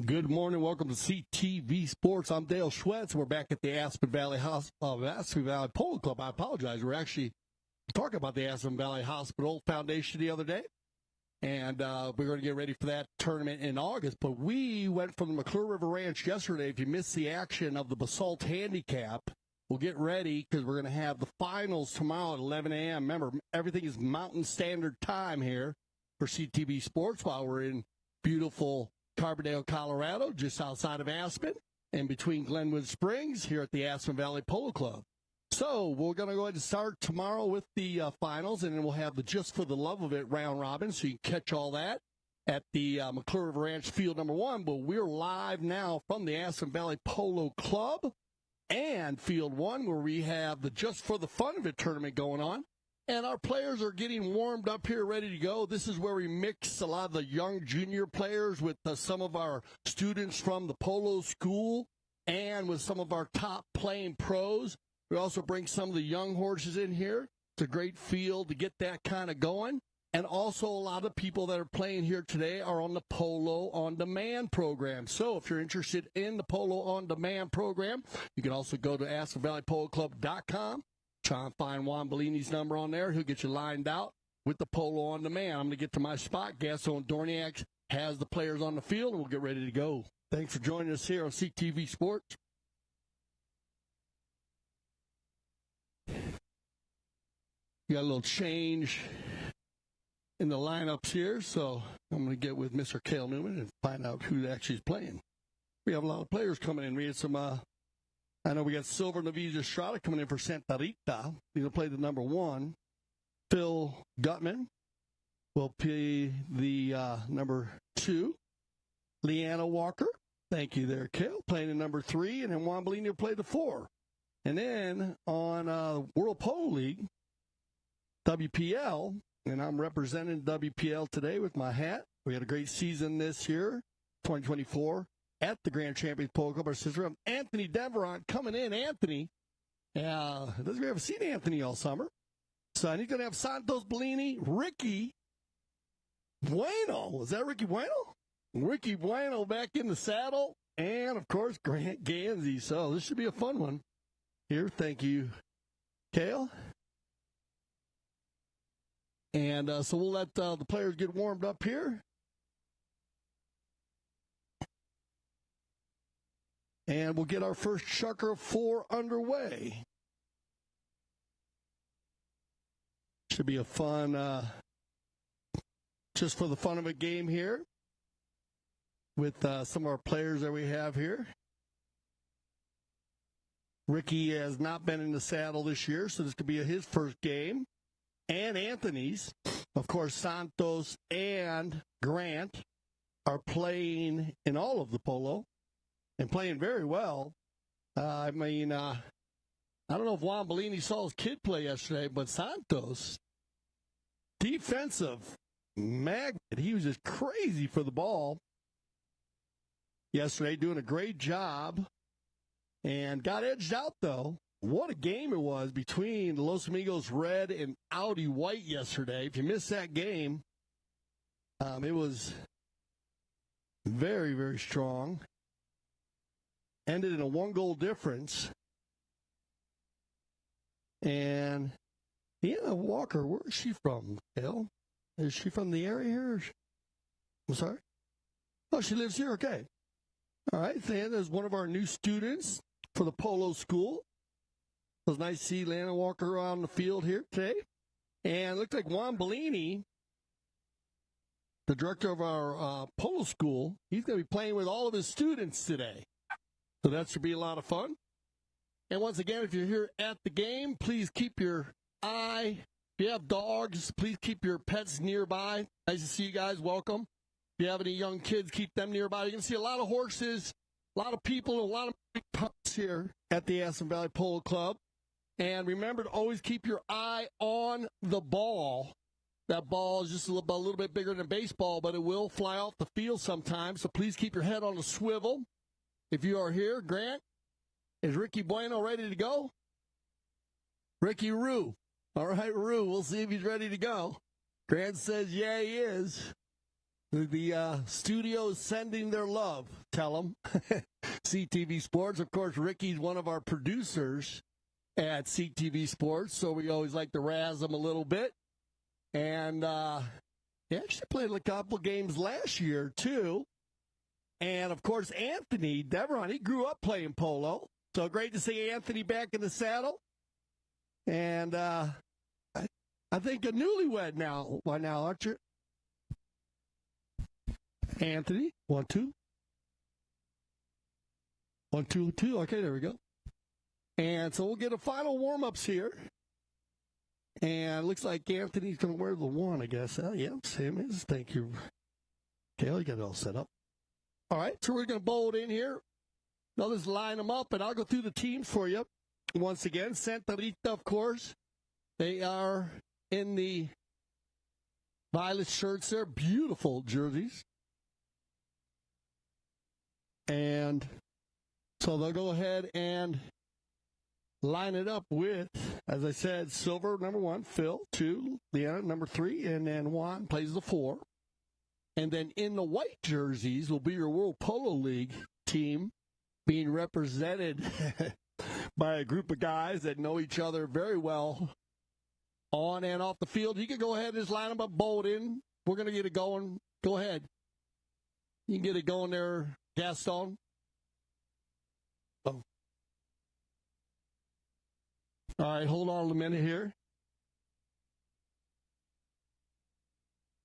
Good morning. Welcome to CTV Sports. I'm Dale Schwetz. We're back at the Aspen Valley Polo Club. I apologize. We're actually talking about the Aspen Valley Hospital Foundation the other day, and we're going to get ready for that tournament in August. But we went from the McClure River Ranch yesterday. If you missed the action of the Basalt Handicap, we'll get ready because we're going to have the finals tomorrow at 11 a.m. Remember, everything is Mountain Standard Time here for CTV Sports while we're in beautiful Carbondale, Colorado, just outside of Aspen, and between Glenwood Springs here at the Aspen Valley Polo Club. So we're going to go ahead and start tomorrow with the finals, and then we'll have the Just for the Love of It round robin, so you can catch all that at the McClure River Ranch Field number 1. But we're live now from the Aspen Valley Polo Club and Field 1, where we have the Just for the Fun of It tournament going on. And our players are getting warmed up here, ready to go. This is where we mix a lot of the young junior players with some of our students from the polo school and with some of our top playing pros. We also bring some of the young horses in here. It's a great field to get that kind of going. And also a lot of people that are playing here today are on the Polo On Demand program. So if you're interested in the Polo On Demand program, you can also go to AspenValleyPoloClub.com. Try and find Juan Bellini's number on there. He'll get you lined out with the Polo On Demand. I'm going to get to my spot. Gaston Dorniak has the players on the field, and we'll get ready to go. Thanks for joining us here on CTV Sports. You got a little change in the lineups here, so I'm going to get with Mr. Cale Newman and find out who actually is playing. We have a lot of players coming in. We had some I know we got Silver Naviz Estrada coming in for Santa Rita. He's going to play the number 1. Phil Gutman will play the number 2. Leanna Walker, thank you there, Cale, playing the number 3. And then Juan Bellini will play the 4. And then on World Polo League, WPL, and I'm representing WPL today with my hat. We had a great season this year, 2024. At the Grand Champions Polo Club, our sister, Anthony Deveron coming in. Anthony, we haven't seen Anthony all summer. So he's going to have Santos Bollini, Ricky Bueno. Is that Ricky Bueno? Ricky Bueno back in the saddle. And, of course, Grant Ganzi. So this should be a fun one. Here, thank you, Cale. And so we'll let the players get warmed up here. And we'll get our first Shucker 4 underway. Should be a fun, just for the fun of a game here with some of our players that we have here. Ricky has not been in the saddle this year, so this could be his first game. And Anthony's. Of course, Santos and Grant are playing in all of the polo. And playing very well. I don't know if Juan Bellini saw his kid play yesterday, but Santos, defensive magnet. He was just crazy for the ball yesterday, doing a great job. And got edged out, though. What a game it was between the Los Amigos Red and Audi White yesterday. If you missed that game, it was very, very strong. Ended in a 1-goal difference. And Leanna Walker, where is she from, Dale? Is she from the area here? I'm sorry? Oh, she lives here? Okay. All right. Leanna is one of our new students for the polo school. It was nice to see Leanna Walker on the field here today. And it looked like Juan Bellini, the director of our polo school, he's going to be playing with all of his students today. So that should be a lot of fun. And once again, if you're here at the game, please keep your eye. If you have dogs, please keep your pets nearby. Nice to see you guys. Welcome. If you have any young kids, keep them nearby. You're going to see a lot of horses, a lot of people, a lot of big pups here at the Aspen Valley Polo Club. And remember to always keep your eye on the ball. That ball is just a little bit bigger than baseball, but it will fly off the field sometimes. So please keep your head on the swivel. If you are here, Grant, is Ricky Bueno ready to go? Ricky Rue. All right, Rue, we'll see if he's ready to go. Grant says, yeah, he is. The studio is sending their love. Tell them. CTV Sports. Of course, Ricky's one of our producers at CTV Sports, so we always like to razz him a little bit. And he actually played a couple games last year, too. And, of course, Anthony Deveron, he grew up playing polo. So great to see Anthony back in the saddle. And I think a newlywed now. Why now, aren't you? Anthony, 1, 2. 1, 2, 2. Okay, there we go. And so we'll get a final warm-ups here. And it looks like Anthony's going to wear the 1, I guess. Yeah, same as. Thank you. Okay, well, you got it all set up. All right, so we're going to bowl it in here. I'll just line them up, and I'll go through the teams for you. Once again, Santa Rita, of course. They are in the violet shirts there. Beautiful jerseys. And so they'll go ahead and line it up with, as I said, Silver, number 1, Phil, 2, Leanna, number 3, and then Juan plays the 4. And then in the white jerseys will be your World Polo League team being represented by a group of guys that know each other very well on and off the field. You can go ahead and just line them up, bowl it in. We're going to get it going. Go ahead. You can get it going there, Gaston. Oh. All right, hold on a minute here.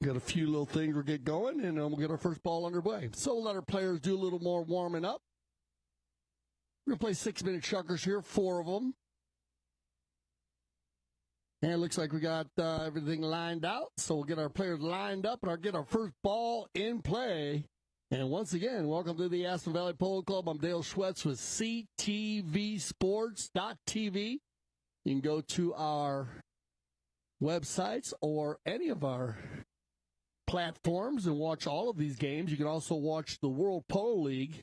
Got a few little things we'll get going, and then we'll get our first ball underway. So we'll let our players do a little more warming up. We're going to play 6-minute chuckers here, 4 of them. And it looks like we got everything lined out. So we'll get our players lined up and get our first ball in play. And once again, welcome to the Aspen Valley Polo Club. I'm Dale Schwetz with CTVsports.tv. You can go to our websites or any of our platforms and watch all of these games. You can also watch the World Polo League,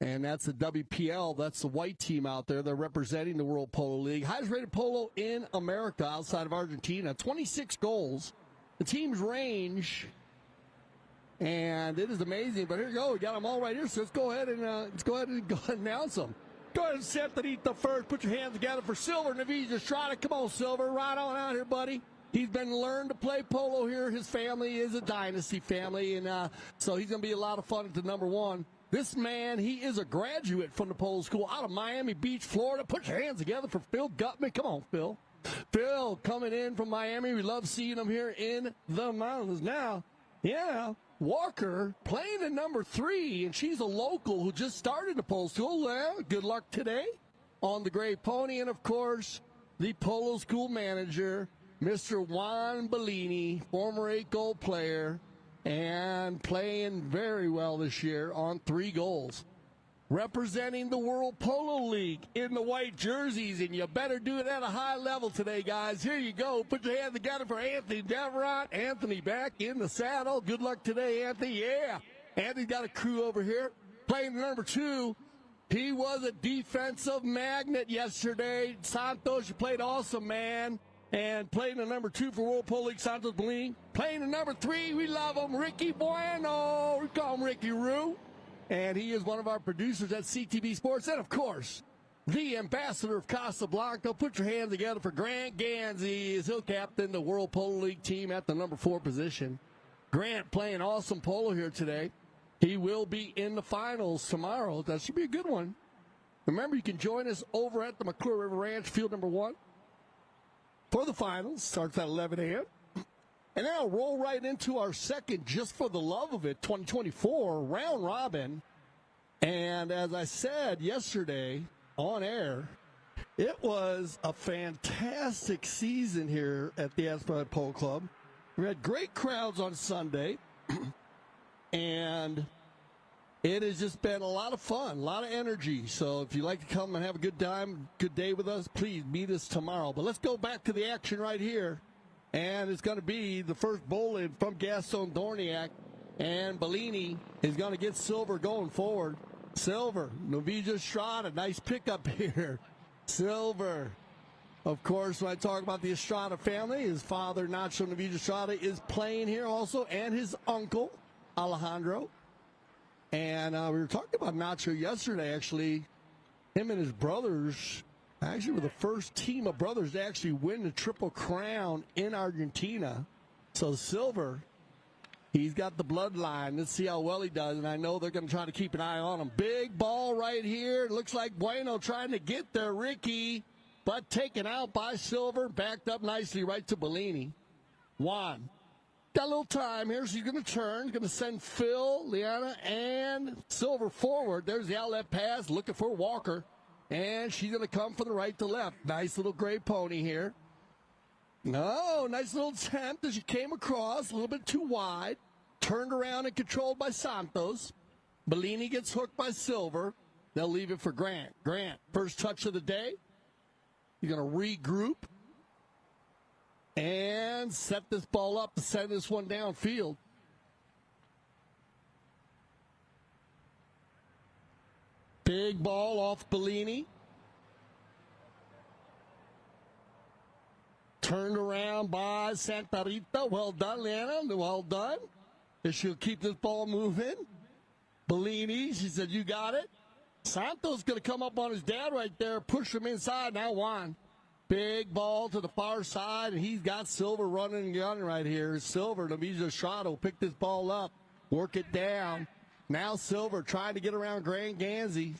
and that's the WPL. That's the white team out there. They're representing the World Polo League. Highest rated polo in America outside of Argentina. 26 goals. The teams range, and it is amazing. But here you go. We got them all right here. So let's go ahead and announce them. Go ahead and set the Eat the first. Put your hands together for Silver Naviz Estrada. Come on, Silver. Right on out here, buddy. He's been learned to play polo here. His family is a dynasty family, and so he's going to be a lot of fun at the number 1. This man, he is a graduate from the polo school out of Miami Beach, Florida. Put your hands together for Phil Gutman. Come on, Phil. Phil coming in from Miami. We love seeing him here in the mountains. Now, yeah, Walker playing at number 3, and she's a local who just started the polo school. Well, good luck today on the Gray Pony. And, of course, the polo school manager, Mr. Juan Bellini, former 8-goal player, and playing very well this year on 3 goals. Representing the World Polo League in the white jerseys, and you better do it at a high level today, guys. Here you go. Put your hands together for Anthony Deveron. Anthony back in the saddle. Good luck today, Anthony. Yeah. Anthony's got a crew over here. Playing number 2. He was a defensive magnet yesterday. Santos, you played awesome, man. And playing the number 2 for World Polo League, Santos Bollini. Playing the number 3, we love him, Ricky Bueno. We call him Ricky Roo. And he is one of our producers at CTV Sports. And, of course, the ambassador of Casablanca. Put your hands together for Grant Ganzi. He'll captain the World Polo League team at the number 4 position. Grant playing awesome polo here today. He will be in the finals tomorrow. That should be a good one. Remember, you can join us over at the McClure River Ranch, field number 1. For the finals, starts at 11 a.m. And now roll right into our second, just for the love of it, 2024 round robin. And as I said yesterday on air, it was a fantastic season here at the Aspen Polo Club. We had great crowds on Sunday, and it has just been a lot of fun, a lot of energy. So if you'd like to come and have a good time, good day with us, please meet us tomorrow. But let's go back to the action right here. And it's going to be the first bowl-in from Gaston Dorniak. And Bellini is going to get Silver going forward. Silver, Novija Estrada, nice pickup here. Silver. Of course, when I talk about the Estrada family, his father, Nacho Novija Estrada, is playing here also, and his uncle. Alejandro. And we were talking about Nacho yesterday, actually. Him and his brothers actually were the first team of brothers to actually win the Triple Crown in Argentina. So Silver, he's got the bloodline. Let's see how well he does. And I know they're going to try to keep an eye on him. Big ball right here. Looks like Bueno trying to get there, Ricky. But taken out by Silver. Backed up nicely right to Bollini. Juan. Got a little time here, so he's going to turn. Going to send Phil, Liana, and Silver forward. There's the outlet pass. Looking for Walker. And she's going to come from the right to left. Nice little gray pony here. No, nice little attempt as she came across. A little bit too wide. Turned around and controlled by Santos. Bollini gets hooked by Silver. They'll leave it for Grant. Grant, first touch of the day. He's going to regroup. And set this ball up to send this one downfield. Big ball off Bollini. Turned around by Santa Rita. Well done, Lana. Well done. And she'll keep this ball moving. Bollini, she said, you got it. Santos going to come up on his dad right there, push him inside. Now Juan. Big ball to the far side, and he's got Silver running and gunning right here. Silver, Tomacho Pieres will pick this ball up, work it down. Now Silver trying to get around Marc Ganzi.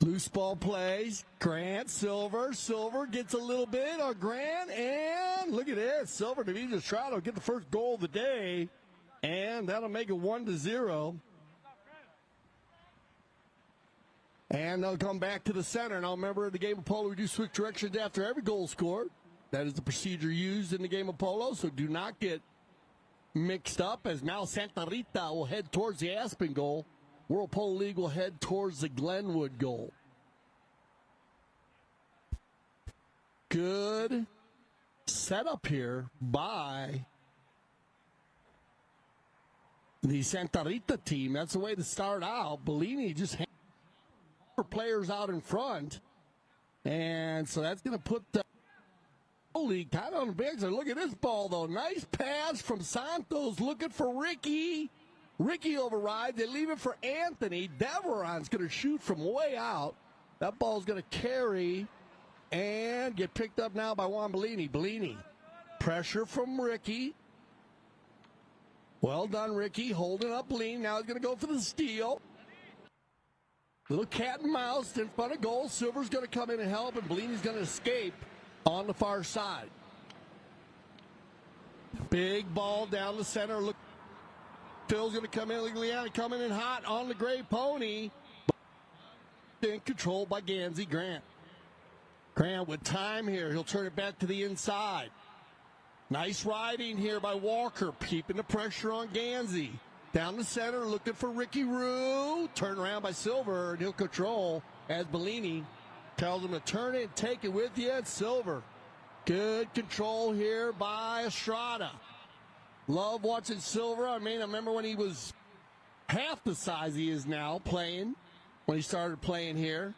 Loose ball plays. Grant, Silver. Silver gets a little bit on Grant, and look at this. Silver, Tomacho Pieres will get the first goal of the day, and that'll make it 1-0. And they'll come back to the center. Now, remember, in the game of polo, we do switch directions after every goal scored. That is the procedure used in the game of polo, so do not get mixed up, as now Santa Rita will head towards the Aspen goal. World Polo League will head towards the Glenwood goal. Good setup here by the Santa Rita team. That's the way to start out. Bollini just players out in front, and so that's going to put the league kind of on the bench. Look at this ball, though. Nice pass from Santos, looking for Ricky. Ricky overrides. They leave it for Anthony. Deveron's going to shoot from way out. That ball's going to carry and get picked up now by Juan Bollini. Bollini, pressure from Ricky. Well done, Ricky, holding up Bollini. Now he's going to go for the steal. Little cat and mouse in front of goal. Silver's going to come in and help, and Bollini's going to escape on the far side. Big ball down the center. Look, Phil's going to come in. Look at Leanna coming in hot on the gray pony. In control by Ganzi. Grant. Grant with time here. He'll turn it back to the inside. Nice riding here by Walker, keeping the pressure on Ganzi. Down the center, looking for Ricky Rue. Turn around by Silver, and he'll control as Bollini tells him to turn it and take it with you. It's Silver. Good control here by Estrada. Love watching Silver. I remember when he was half the size he is now playing, when he started playing here.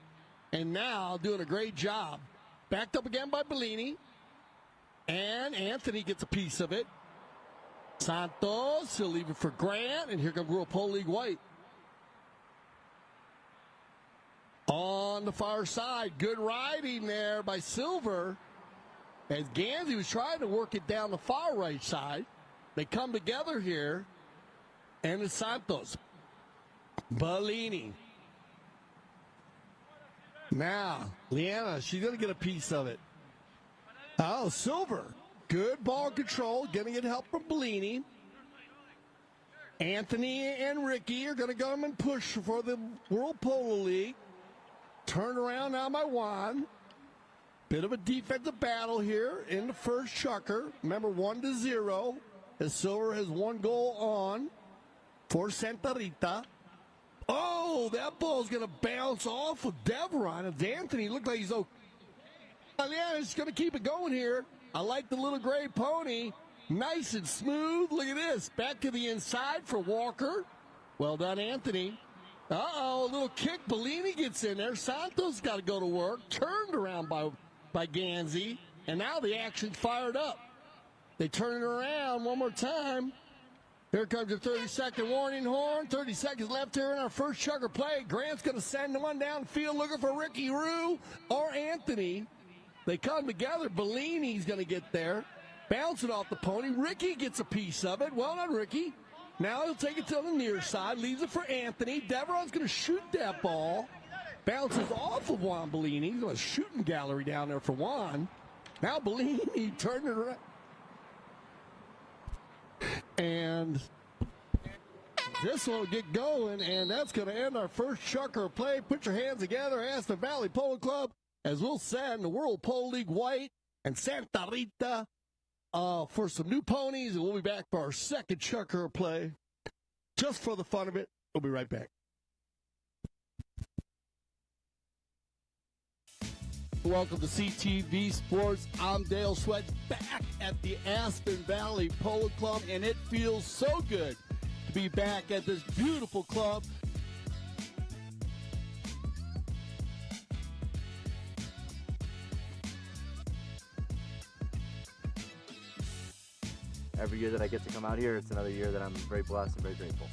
And now doing a great job. Backed up again by Bollini. And Anthony gets a piece of it. Santos, he'll leave it for Grant, and here comes World Polo League White. On the far side, good riding there by Silver, as Ganzi was trying to work it down the far right side. They come together here, and it's Santos. Bollini. Now, Liana, she's going to get a piece of it. Oh, Silver. Good ball control, getting it help from Bollini. Anthony and Ricky are going to come and push for the World Polo League. Turn around now by Juan. Bit of a defensive battle here in the first chucker. Remember, 1-0 as Silver has one goal on for Santa Rita. Oh, that ball's going to bounce off of Deveron. As Anthony looked like he's okay. Yeah, it's going to keep it going here. I like the little gray pony. Nice and smooth. Look at this. Back to the inside for Walker. Well done, Anthony. Uh-oh, a little kick. Bollini gets in there. Santos got to go to work. Turned around by Ganzi. And now the action's fired up. They turn it around one more time. Here comes your 30-second warning horn. 30 seconds left here in our first chugger play. Grant's going to send one downfield looking for Ricky Rue or Anthony. They come together. Bellini's going to get there. Bounce it off the pony. Ricky gets a piece of it. Well done, Ricky. Now he'll take it to the near side. Leaves it for Anthony. Deveron's going to shoot that ball. Bounces off of Juan Bellini. He's got a shooting gallery down there for Juan. Now Bellini turned it around. And this one will get going, and that's going to end our first chucker play. Put your hands together, Aspen Valley Polo Club, as we'll send the World Polo League White and Santa Rita for some new ponies, and we'll be back for our second chucker play. Just for the fun of it, we'll be right back. Welcome to CTV Sports. I'm Dale Sweat, back at the Aspen Valley Polo Club, and it feels so good to be back at this beautiful club. Every year that I get to come out here, it's another year that I'm very blessed and very grateful.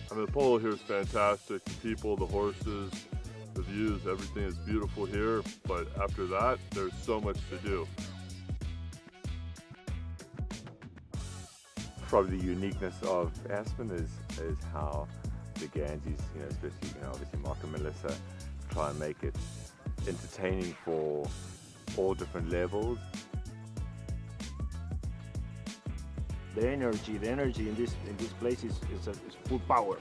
I mean, the polo here is fantastic. The people, the horses, the views, everything is beautiful here. But after that, there's so much to do. Probably the uniqueness of Aspen is how the Ganzis, especially, obviously Mark and Melissa, try and make it entertaining for all different levels. The energy in this place is full power.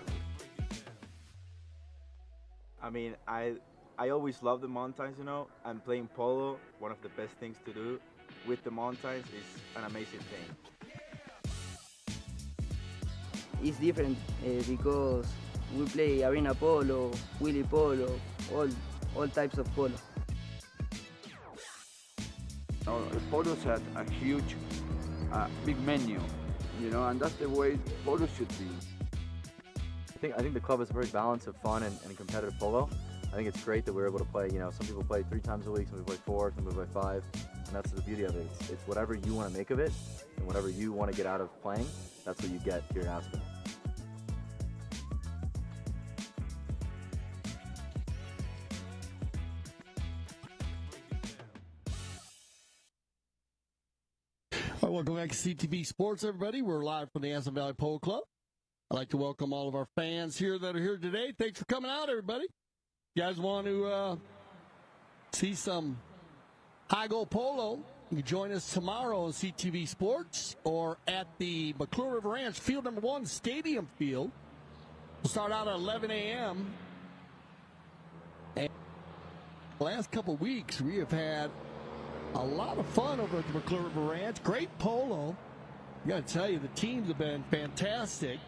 I mean, I always love the mountains, and playing polo, one of the best things to do with the mountains is an amazing thing. It's different because we play arena polo, wheelie polo, all types of polo. The polos had a huge, big menu, and that's the way polo should be. I think the club is a very balance of fun and competitive polo. I think it's great that we're able to play, some people play 3 times a week, some people play 4, some people play 5, and that's the beauty of it. It's whatever you want to make of it, and whatever you want to get out of playing, that's what you get here in Aspen. All right, welcome back to CTV Sports, everybody. We're live from the Aspen Valley Polo Club. I'd like to welcome all of our fans here that are here today. Thanks for coming out, everybody. You guys want to see some high-goal polo, you can join us tomorrow on CTV Sports or at the McClure River Ranch Field Number 1 Stadium Field. We'll start out at 11 a.m. And the last couple of weeks, we have had a lot of fun over at the McClure River Ranch. Great polo. I got to tell you, the teams have been fantastic.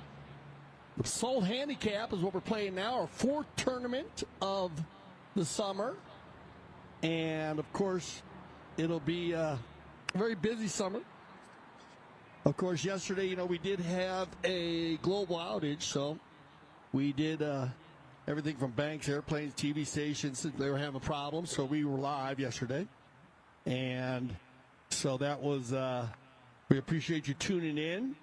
The Soul Handicap is what we're playing now, our 4th tournament of the summer. And, of course, it'll be a very busy summer. Of course, yesterday, we did have a global outage, so we did everything from banks, airplanes, TV stations. They were having problems, so we were live yesterday. And so that was, we appreciate you tuning in.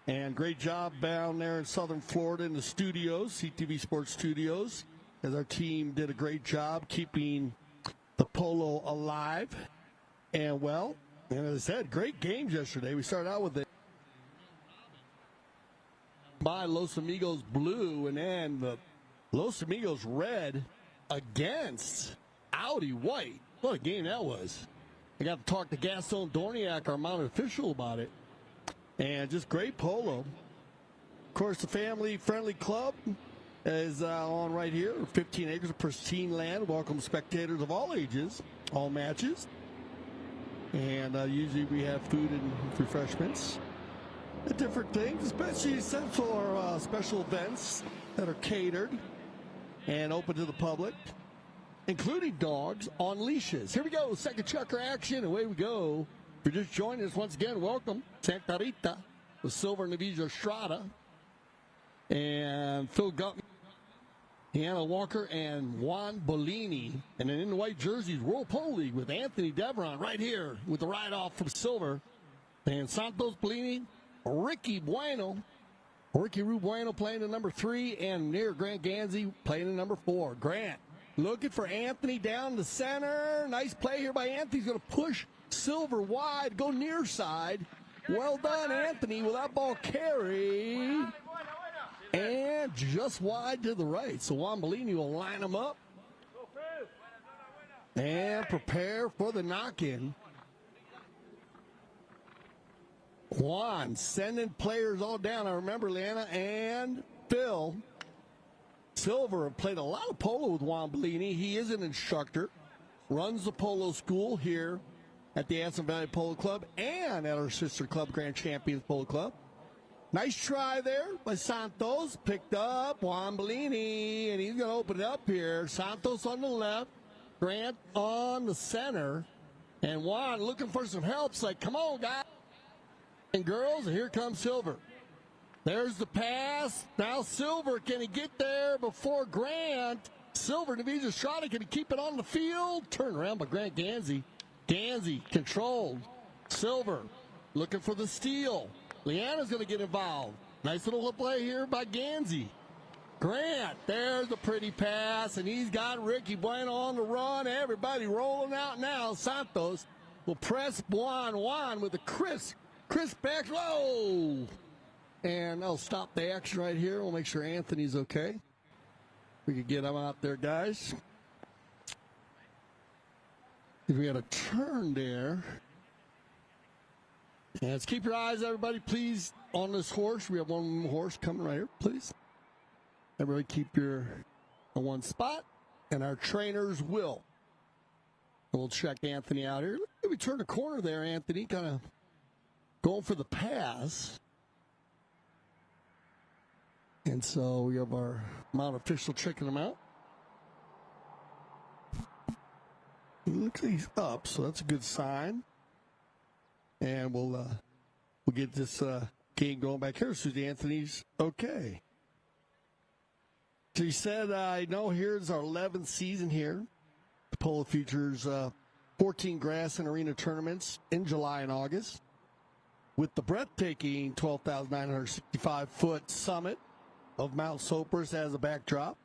And great job down there in Southern Florida in the studios, CTV Sports Studios, as our team did a great job keeping the polo alive. And, well, as I said, great games yesterday. We started out with the by Los Amigos Blue, and then the Los Amigos Red against Audi White. What a game that was. I got to talk to Gaston Dorniak, our mounted official, about it. And just great polo. Of course, the family-friendly club is on right here. 15 acres of pristine land. Welcome spectators of all ages, all matches. And usually we have food and refreshments. Different things, especially essential or special events that are catered and open to the public, including dogs on leashes. Here we go, second chucker action, away we go. If you're just joining us, once again, welcome. Santa Rita with Silver Navijo Estrada and Phil Gutman. Deanna Walker and Juan Bollini. And then in the white jerseys, World Polo League with Anthony Devron right here with the ride-off from silver. And Santos Bollini, Ricky Bueno. Ricky Bueno playing the number 3, and near Grant Ganzi playing the number 4. Grant looking for Anthony down the center. Nice play here by Anthony. He's going to push silver wide, go near side. Well done, Anthony, with that ball carry. And just wide to the right. So Juan Bollini will line them up and prepare for the knock-in. Juan sending players all down. I remember Leanna and Phil Silver played a lot of polo with Juan Bollini. He is an instructor, runs the polo school here at the Aspen Valley Polo Club and at our sister club, Grand Champions Polo Club. Nice try there by Santos. Picked up Juan Bollini, and he's going to open it up here. Santos on the left, Grant on the center, and Juan looking for some help. It's like, come on, guys and girls, and here comes Silver. There's the pass. Now Silver, can he get there before Grant? Silver, Naviza shot it. Can he keep it on the field? Turned around by Grant Ganzi. Ganzi controlled. Silver looking for the steal. Leanna's going to get involved. Nice little play here by Ganzi. Grant, there's a pretty pass, and he's got Ricky Bueno on the run. Everybody rolling out now. Santos will press Juan with a crisp back. Whoa! And I'll stop the action right here. We'll make sure Anthony's okay. We can get him out there, guys. We got a turn there. And let's keep your eyes, everybody, please, on this horse. We have one horse coming right here, please. Everybody keep your on one spot, and our trainers will. We'll check Anthony out here. We turn the corner there, Anthony, kind of going for the pass. And so we have our mount official checking him out. He looks like he's up, so that's a good sign. And we'll get this game going back here. Susie Anthony's okay. So he said, I know here's our 11th season here. The polo features 14 grass and arena tournaments in July and August, with the breathtaking 12,965-foot summit of Mount Sopris as a backdrop.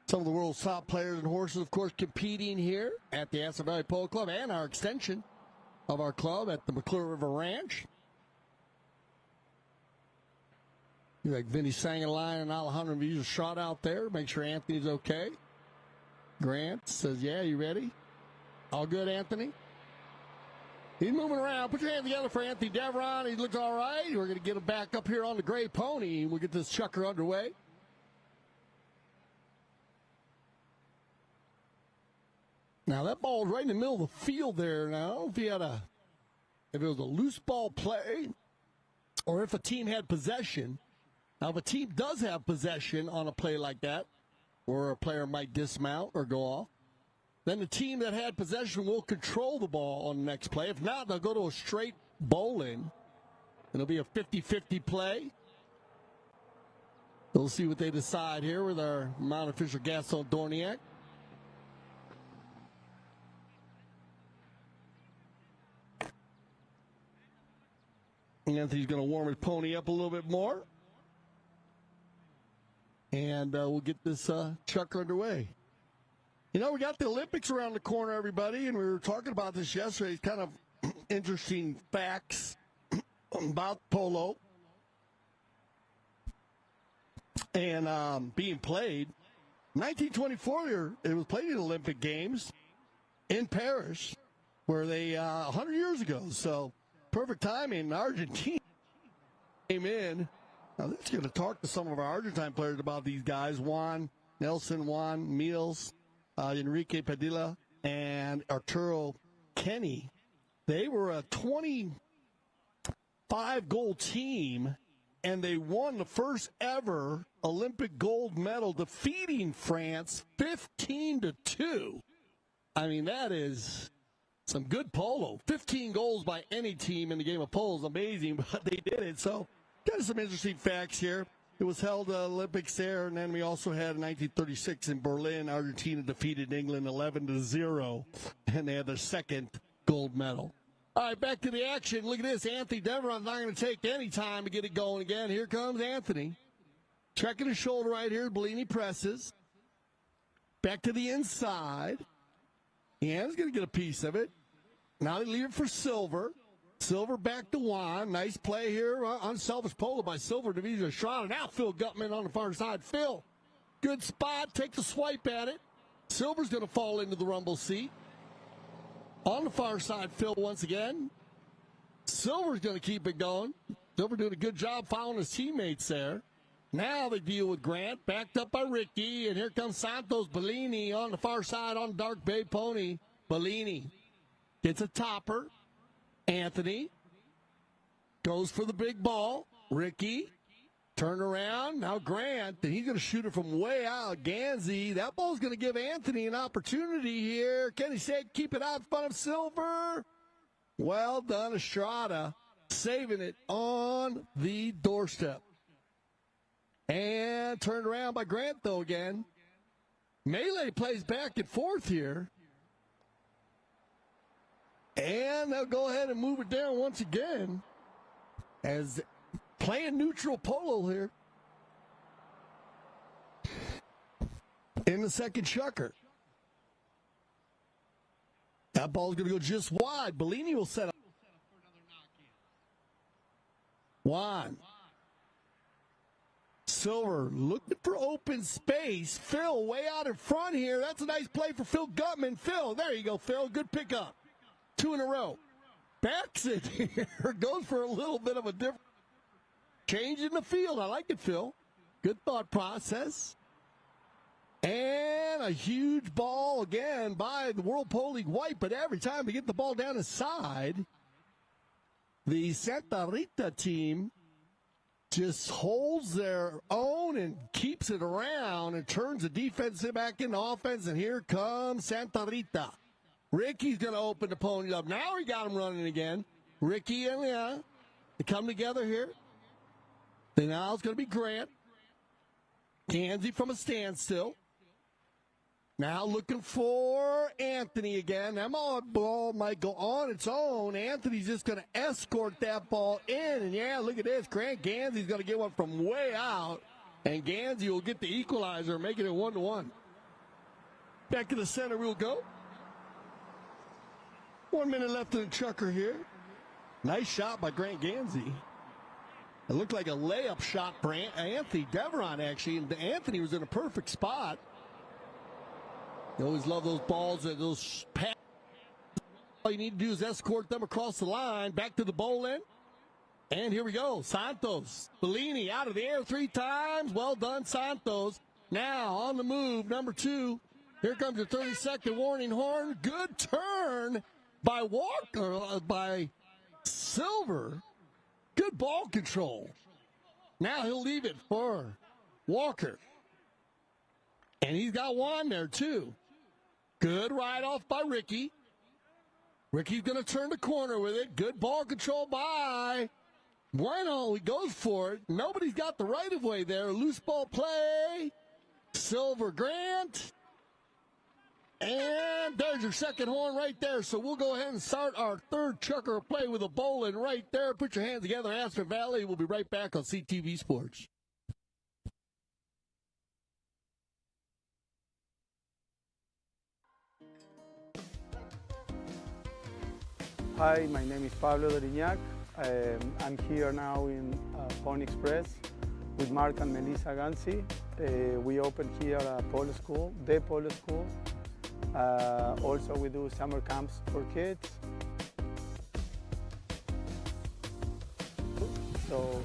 Some of the world's top players and horses, of course, competing here at the Aspen Valley Polo Club and our extension of our club at the McClure River Ranch. Like Vinny Sangaline and Alejandra Foster shot out there. Make sure Anthony's okay. Grant says, yeah, you ready? All good, Anthony? He's moving around. Put your hands together for Anthony Devron. He looks all right. We're going to get him back up here on the gray pony, and we'll get this chucker underway. Now, that ball's right in the middle of the field there. Now, I don't know if it was a loose ball play or if a team had possession. Now, if a team does have possession on a play like that, where a player might dismount or go off, then the team that had possession will control the ball on the next play. If not, they'll go to a straight bowling. It'll be a 50-50 play. We'll see what they decide here with our Mount official Gaston Dorniak. Anthony's going to warm his pony up a little bit more. And we'll get this chucker underway. You know, we got the Olympics around the corner, everybody, and we were talking about this yesterday. It's kind of interesting facts about polo and being played. 1924, it was played in the Olympic Games in Paris, where they 100 years ago. So perfect timing. Argentina came in. Now, let's get to talk to some of our Argentine players about these guys. Juan Nelson, Juan Mills, Enrique Padilla, and Arturo Kenny. They were a 25-goal team, and they won the first ever Olympic gold medal, defeating France 15-2. I mean, that is some good polo. 15 goals by any team in the game of polo is amazing, but they did it. So, got some interesting facts here. It was held Olympics there, and then we also had 1936 in Berlin. Argentina defeated England 11-0, and they had their second gold medal. All right, back to the action. Look at this. Anthony Deveron's not going to take any time to get it going again. Here comes Anthony. Checking his shoulder right here. Bollini presses. Back to the inside. He's going to get a piece of it. Now they leave it for Silver. Silver back to Juan. Nice play here. Unselfish polo by Silver. Division Estrada. Now Phil Gutman on the far side. Phil, good spot. Take the swipe at it. Silver's going to fall into the rumble seat. On the far side, Phil once again. Silver's going to keep it going. Silver doing a good job following his teammates there. Now they deal with Grant, backed up by Ricky, and here comes Santos Bollini on the far side on Dark Bay Pony. Bollini gets a topper. Anthony goes for the big ball. Ricky, turn around. Now Grant, and he's going to shoot it from way out. Ganzi, that ball's going to give Anthony an opportunity here. Can he say keep it out in front of Silver? Well done, Estrada, saving it on the doorstep. And turned around by Grant, though, again. Melee plays back and forth here. And they'll go ahead and move it down once again. As playing neutral polo here. In the second chukker. That ball's going to go just wide. Bollini will set up. Juan. Silver looking for open space. Phil way out in front here. That's a nice play for Phil Gutman. Phil, there you go, Phil. Good pickup. 2 in a row. Backs it here. Goes for a little bit of a different change in the field. I like it, Phil. Good thought process. And a huge ball again by the World Polo League White, but every time they get the ball down the side, the Santa Rita team just holds their own and keeps it around and turns the defense back into offense. And here comes Santa Rita. Ricky's going to open the pony up. Now he got him running again. Ricky and Leon, they come together here. Then now it's going to be Grant. Ganzi from a standstill. Now looking for Anthony again. That ball might go on its own. Anthony's just going to escort that ball in. And yeah, look at this. Grant Ganzi's going to get one from way out. And Ganzi will get the equalizer, making it 1-1. Back to the center we'll go. 1 minute left in the chukker here. Nice shot by Grant Ganzi. It looked like a layup shot for Anthony Deveron, actually. And Anthony was in a perfect spot. You always love those balls, those passes. All you need to do is escort them across the line, back to the bowl end. And here we go. Santos Bollini out of the air 3 times. Well done, Santos. Now on the move, number 2. Here comes the 30-second warning horn. Good turn by Walker, by Silver. Good ball control. Now he'll leave it for Walker. And he's got Juan there, too. Good ride off by Ricky. Ricky's going to turn the corner with it. Good ball control by Bueno. He goes for it. Nobody's got the right of way there. Loose ball play. Silver Grant. And there's your second horn right there. So we'll go ahead and start our third chukker of play with a bowling right there. Put your hands together, Aspen Valley. We'll be right back on CTV Sports. Hi, my name is Pablo Doriñac. I'm here now in Pony Express with Marc and Melissa Ganzi. We opened here a polo school, the polo school. Also, we do summer camps for kids. So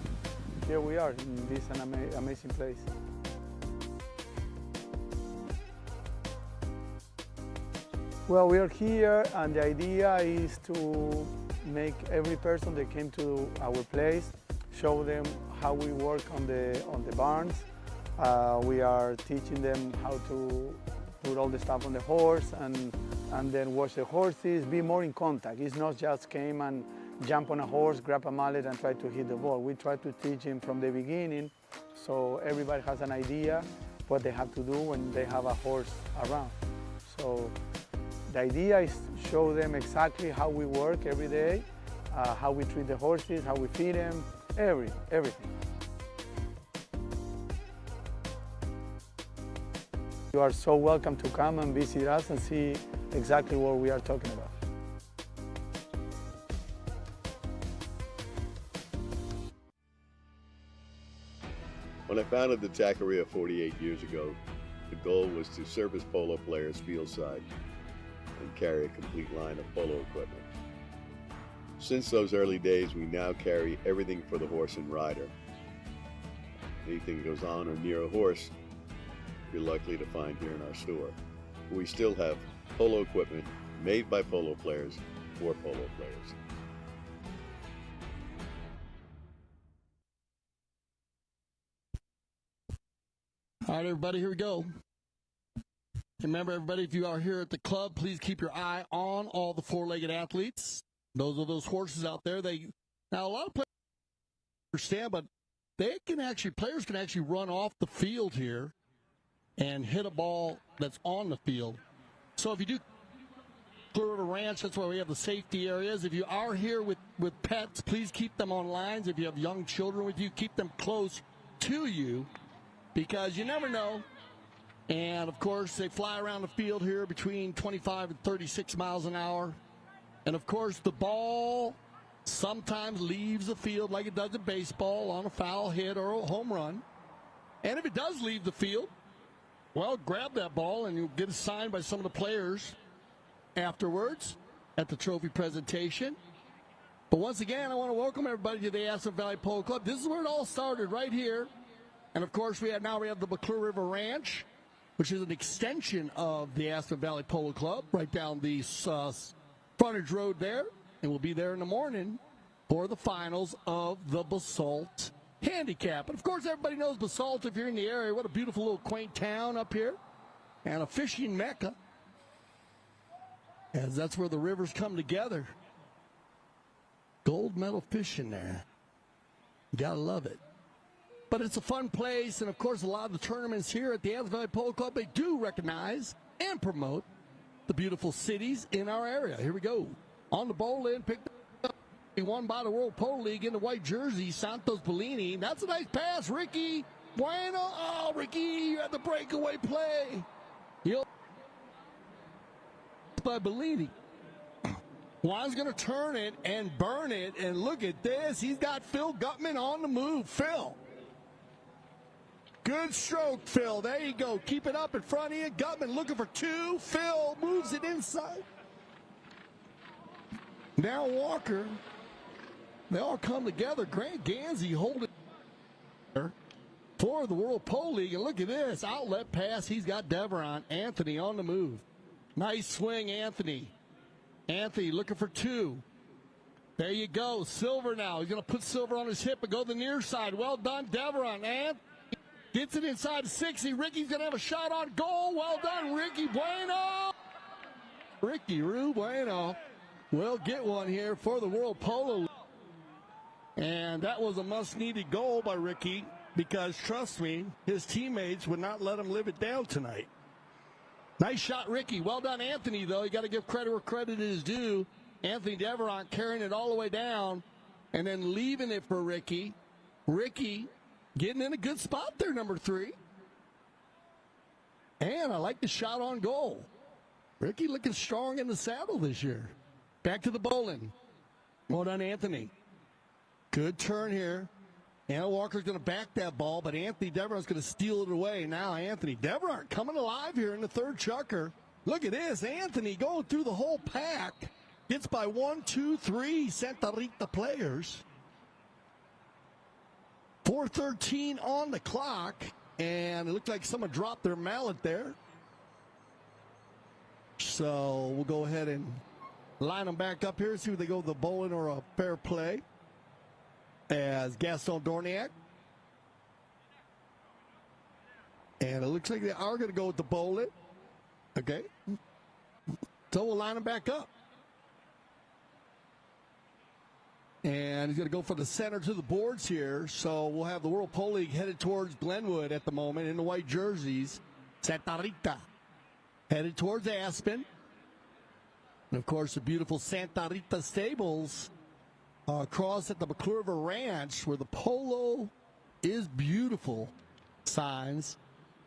here we are in this amazing place. Well, we are here, and the idea is to make every person that came to our place show them how we work on the barns. We are teaching them how to put all the stuff on the horse and then wash the horses, be more in contact. It's not just came and jump on a horse, grab a mallet, and try to hit the ball. We try to teach him from the beginning so everybody has an idea what they have to do when they have a horse around. So the idea is to show them exactly how we work every day, how we treat the horses, how we feed them, everything. You are so welcome to come and visit us and see exactly what we are talking about. When I founded the Taqueria 48 years ago, the goal was to service polo players fieldside and carry a complete line of polo equipment. Since those early days, we now carry everything for the horse and rider. Anything goes on or near a horse, you're likely to find here in our store. We still have polo equipment made by polo players for polo players. All right, everybody, here we go. Remember, everybody, if you are here at the club, please keep your eye on all the four-legged athletes. Those are those horses out there. Now, a lot of players understand, but players can actually run off the field here and hit a ball that's on the field. So if you do Clear River Ranch, that's why we have the safety areas. If you are here with pets, please keep them on lines. If you have young children with you, keep them close to you because you never know. And, of course, they fly around the field here between 25 and 36 miles an hour. And, of course, the ball sometimes leaves the field like it does in baseball on a foul hit or a home run. And if it does leave the field, well, grab that ball and you'll get it signed by some of the players afterwards at the trophy presentation. But once again, I want to welcome everybody to the Aspen Valley Polo Club. This is where it all started, right here. And, of course, we have the McClure River Ranch, which is an extension of the Aspen Valley Polo Club, right down the frontage road there. And we'll be there in the morning for the finals of the Basalt Handicap. And, of course, everybody knows Basalt if you're in the area. What a beautiful little quaint town up here. And a fishing mecca, as that's where the rivers come together. Gold medal fishing there. You gotta love it. But it's a fun place, and of course a lot of the tournaments here at the Aspen Valley Polo Club, they do recognize and promote the beautiful cities in our area. Here we go. On the bowl in, picked up, he won by the World Polo League in the white jersey, Santos Bollini. That's a nice pass, Ricky Bueno. Oh, Ricky, you had the breakaway play. By Bellini. Juan's going to turn it and burn it, and look at this. He's got Phil Gutman on the move. Phil. Good stroke, Phil. There you go. Keep it up in front of you. Gutman looking for two. Phil moves it inside. Now Walker. They all come together. Grant Ganzi holding for the World Polo League. And look at this. Outlet pass. He's got Deveron. Anthony on the move. Nice swing, Anthony. Anthony looking for two. There you go. Silver now. He's going to put Silver on his hip and go to the near side. Well done, Deveron. Anthony gets it inside the 60. Ricky's going to have a shot on goal. Well done, Ricky Bueno. Ricky Rue Bueno will get one here for the World Polo League. And that was a must-needed goal by Ricky because, trust me, his teammates would not let him live it down tonight. Nice shot, Ricky. Well done, Anthony, though. You got to give credit where credit is due. Anthony Deveron carrying it all the way down and then leaving it for Ricky. Ricky getting in a good spot there, number 3. And I like the shot on goal. Ricky looking strong in the saddle this year. Back to the bowling. Well done, Anthony. Good turn here. Anna Walker's going to back that ball, but Anthony Deveron's going to steal it away. Now Anthony Deveron coming alive here in the third chukker. Look at this. Anthony going through the whole pack. Gets by 1, 2, 3 Santa Rita players. 4:13 on the clock, and it looked like someone dropped their mallet there. So we'll go ahead and line them back up here, see if they go with the bowling or a fair play. As Gaston Dorniak. And it looks like they are going to go with the bowling. Okay. So we'll line them back up. And he's going to go for the center to the boards here. So we'll have the World Polo League headed towards Glenwood at the moment in the white jerseys. Santa Rita headed towards Aspen. And, of course, the beautiful Santa Rita stables across at the McClurver Ranch where the polo is beautiful signs.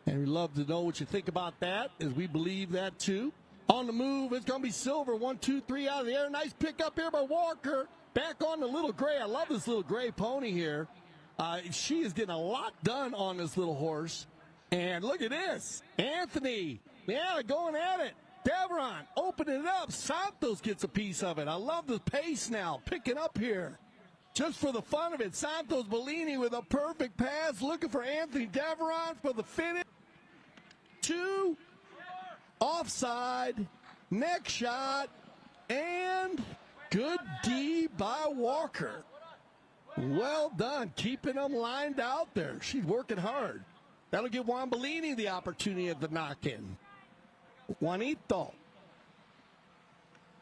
And we'd love to know what you think about that, as we believe that, too. On the move, it's going to be Silver. 1, 2, 3 out of the air. Nice pickup here by Walker. Back on the little gray. I love this little gray pony here. She is getting a lot done on this little horse. And look at this. Anthony. Yeah, going at it. Devron opening it up. Santos gets a piece of it. I love the pace now. Picking up here. Just for the fun of it. Santos Bollini with a perfect pass. Looking for Anthony Devron for the finish. 2. Offside. Next shot. And good D by Walker. Well done. Keeping them lined out there. She's working hard. That'll give Juan Bellini the opportunity at the knock-in. Juanito.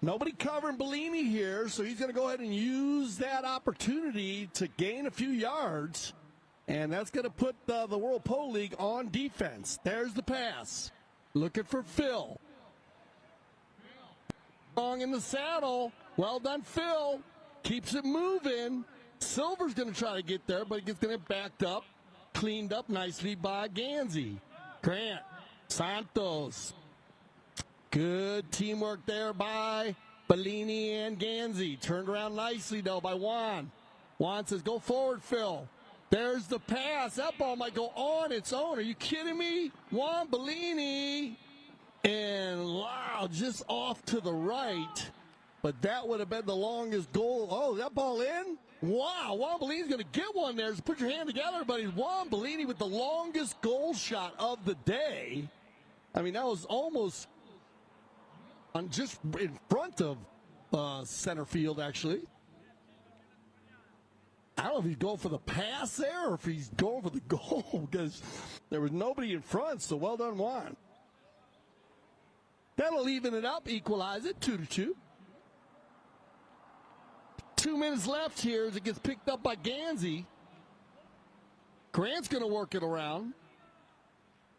Nobody covering Bellini here, so he's going to go ahead and use that opportunity to gain a few yards. And that's going to put the World Polo League on defense. There's the pass. Looking for Phil. Long in the saddle. Well done, Phil. Keeps it moving. Silver's going to try to get there, but it's going to get backed up. Cleaned up nicely by Ganzi. Grant. Santos. Good teamwork there by Bellini and Ganzi. Turned around nicely, though, by Juan. Juan says, go forward, Phil. There's the pass. That ball might go on its own. Are you kidding me? Juan Bellini. And, wow, just off to the right. But that would have been the longest goal. Oh, that ball in? Wow, Juan Bellini's going to get one there. So put your hand together, everybody. Juan Bellini with the longest goal shot of the day. I mean, that was almost just in front of center field, actually. I don't know if he's going for the pass there or if he's going for the goal because there was nobody in front, so well done, Juan. That'll even it up, equalize it, 2-2. 2 minutes left here as it gets picked up by Ganzi. Grant's going to work it around.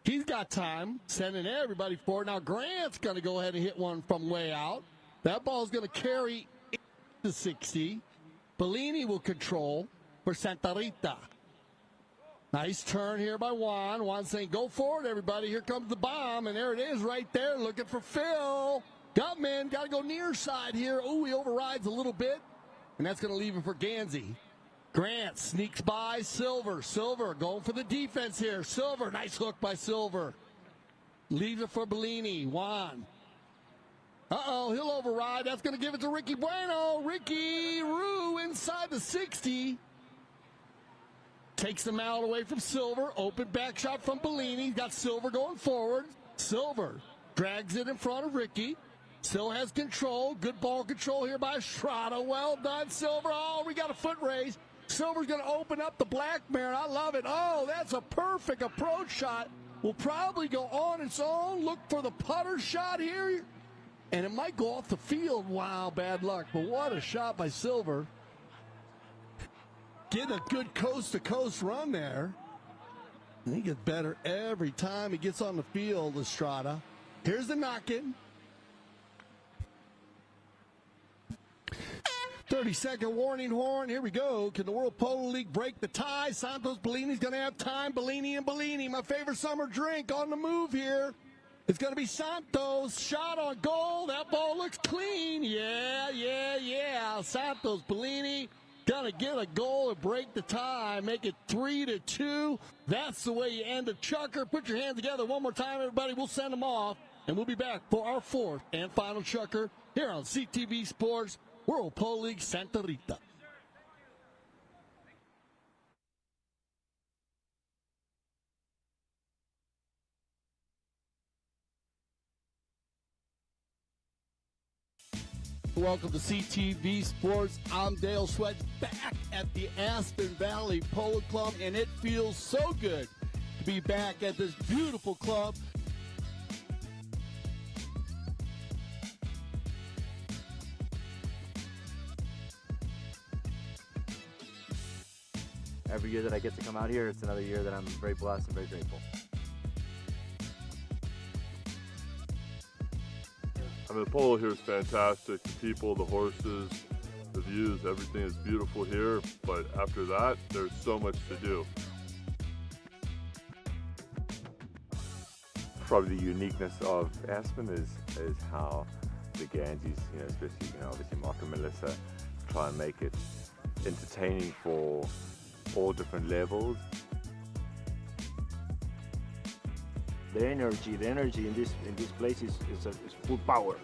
He's got time, sending everybody forward. Now Grant's going to go ahead and hit one from way out. That ball's going to carry to 60. Bellini will control for Santa Rita. Nice turn here by Juan. Juan saying, go forward, everybody. Here comes the bomb. And there it is right there, looking for Phil. Gutman, got to go near side here. Oh, he overrides a little bit. And that's going to leave him for Ganzi. Grant sneaks by Silver. Silver going for the defense here. Silver, nice hook by Silver. Leaves it for Bellini. Juan. Uh-oh, he'll override. That's going to give it to Ricky Bueno. Ricky Rue inside the 60. Takes the mallet away from Silver. Open back shot from Bellini. Got Silver going forward. Silver drags it in front of Ricky. Still has control. Good ball control here by Estrada. Well done, Silver. Oh, we got a foot race. Silver's going to open up the black mare. I love it. Oh, that's a perfect approach shot. Will probably go on its own. Look for the putter shot here. And it might go off the field. Wow, bad luck. But what a shot by Silver. Getting a good coast-to-coast run there. And he gets better every time he gets on the field, Estrada. Here's the knock-in. 30-second warning horn. Here we go. Can the World Polo League break the tie? Santos Bellini's going to have time. Bellini and Bellini, my favorite summer drink, on the move here. It's going to be Santos. Shot on goal. That ball looks clean. Yeah. Santos Bollini going to get a goal and break the tie. Make it 3-2. That's the way you end a chukker. Put your hands together one more time, everybody. We'll send them off. And we'll be back for our fourth and final chukker here on CTV Sports, World Polo League Santa Rita. Welcome to CTV Sports. I'm Dale Sweat, back at the Aspen Valley Polo Club, and it feels so good to be back at this beautiful club. every year that I get to come out here, it's another year that I'm very blessed and very grateful. I mean, the polo here is fantastic. The people, the horses, the views, everything is beautiful here. But after that, there's so much to do. Probably the uniqueness of Aspen is how the Ganzis, especially, obviously Marc and Melissa, try and make it entertaining for all different levels. The energy in this place is full power.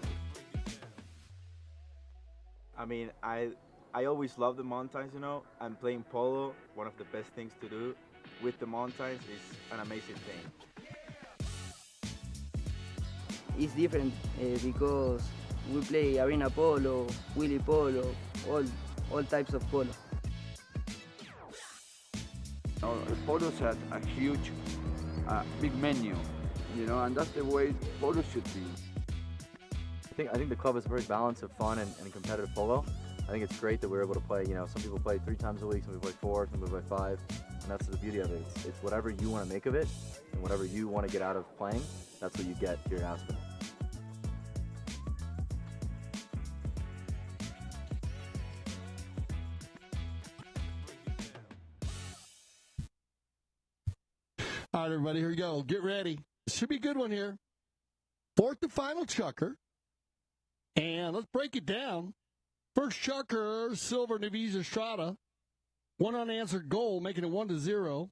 I mean, I always love the mountains, and playing polo, one of the best things to do with the mountains is an amazing thing. It's different because we play arena polo, wheelie polo, all types of polo. The polos had a huge, big menu, and that's the way polo should be. I think the club is a very balance of fun and competitive polo. I think it's great that we're able to play, some people play 3 times a week, some people play 4, some people play 5, and that's the beauty of it. It's whatever you want to make of it, and whatever you want to get out of playing, that's what you get here in Aspen. All right, everybody, here we go. Get ready. This should be a good one here. 4th and final chukker. And let's break it down. First chukker, Silver Naviz Estrada. 1 unanswered goal, making it 1-0.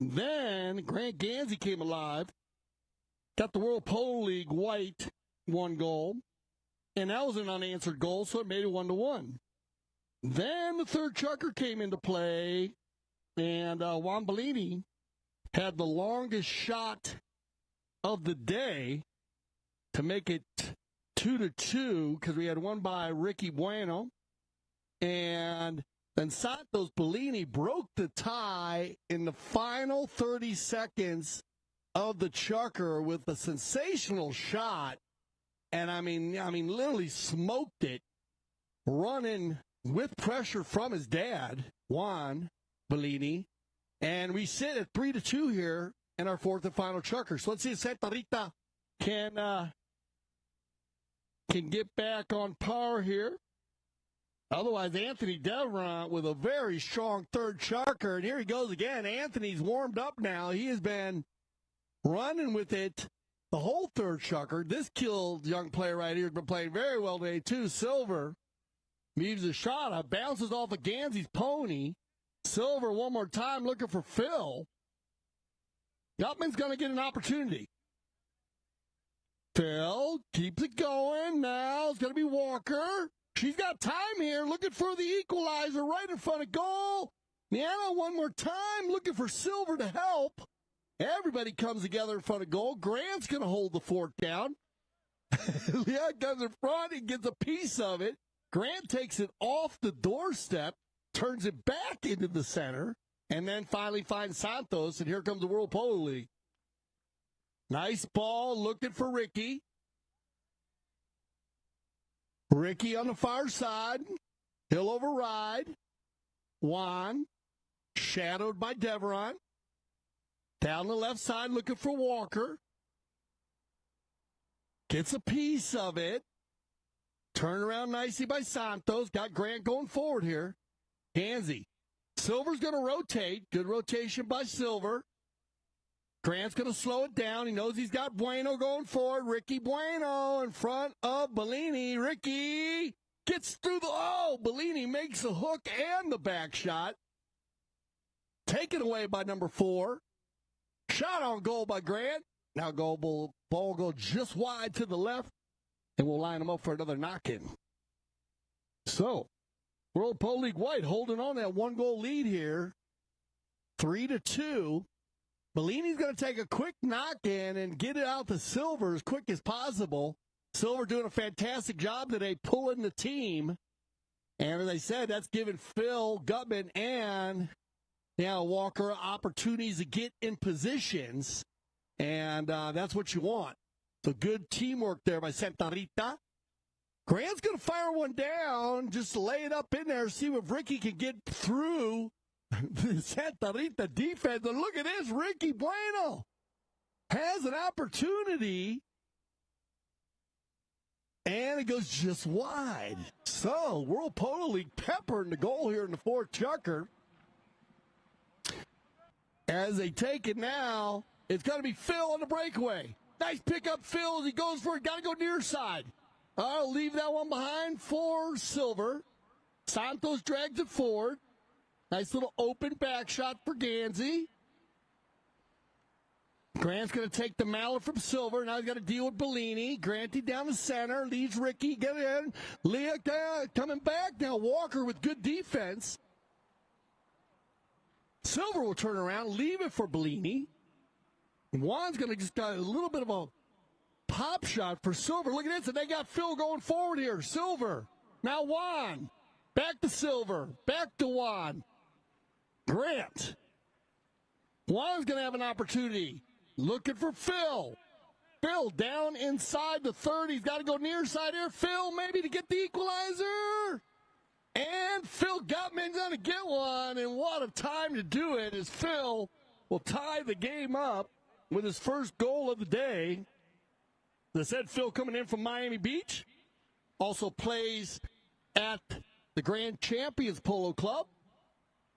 Then Grant Ganzi came alive. Got the World Polo League white 1 goal. And that was an unanswered goal, so it made it 1-1. Then the third chukker came into play. And Juan Bollini had the longest shot of the day to make it 2-2 because we had one by Ricky Bueno. And then Santos Bollini broke the tie in the final 30 seconds of the chukker with a sensational shot. And I mean, literally smoked it, running with pressure from his dad, Juan Bollini. And we sit at 3-2 here in our 4th and final chukker. So let's see if Santa Rita can get back on par here. Otherwise, Anthony Devrant with a very strong third chukker. And here he goes again. Anthony's warmed up now. He has been running with it the whole third chukker. This killed young player right here has been playing very well today, too. Silver moves a shot up, bounces off of Ganzi's pony. Silver one more time looking for Phil. Gutman's going to get an opportunity. Phil keeps it going. Now it's going to be Walker. She's got time here looking for the equalizer right in front of goal. Miana one more time looking for Silver to help. Everybody comes together in front of goal. Grant's going to hold the fort down. Leon comes in front and gets a piece of it. Grant takes it off the doorstep, turns it back into the center, and then finally finds Santos, and here comes the World Polo League. Nice ball, looking for Ricky. Ricky on the far side. He'll override. Juan, shadowed by Devrant. Down the left side, looking for Walker. Gets a piece of it. Turn around nicely by Santos. Got Grant going forward here. Ganzi. Silver's going to rotate. Good rotation by Silver. Grant's going to slow it down. He knows he's got Bueno going forward. Ricky Bueno in front of Bollini. Ricky gets through the... Oh, Bollini makes the hook and the back shot. Taken away by number 4. Shot on goal by Grant. Now ball go just wide to the left. And we'll line them up for another knock-in. So, World Polo League White holding on that 1-goal lead here. 3-2. Bollini's going to take a quick knock-in and get it out to Silver as quick as possible. Silver doing a fantastic job today pulling the team. And as I said, that's giving Phil Gutman and Walker opportunities to get in positions. And that's what you want. So good teamwork there by Santa Rita. Grant's going to fire one down, just lay it up in there, see if Ricky can get through The Santa Rita defense, and look at this, Ricky Bueno has an opportunity, and it goes just wide. So, World Polo League peppering the goal here in the fourth chukker. As they take it now, it's going to be Phil on the breakaway. Nice pickup, Phil, as he goes for it. Got to go near side. I'll leave that one behind for Silver. Santos drags it forward. Nice little open back shot for Ganzi. Grant's going to take the mallet from Silver. Now he's got to deal with Bollini. Granty down the center. Leads Ricky. Get in. Leah coming back. Now Walker with good defense. Silver will turn around. Leave it for Bollini. Juan's going to just got a little bit of a pop shot for Silver. Look at this. And they got Phil going forward here. Silver. Now Juan. Back to Silver. Back to Juan. Grant. Juan's going to have an opportunity. Looking for Phil. Phil down inside the 30. He's got to go near side here. Phil maybe to get the equalizer. And Phil Gutman's going to get one. And what a time to do it as Phil will tie the game up with his first goal of the day. As I said, Phil coming in from Miami Beach. Also plays at the Grand Champions Polo Club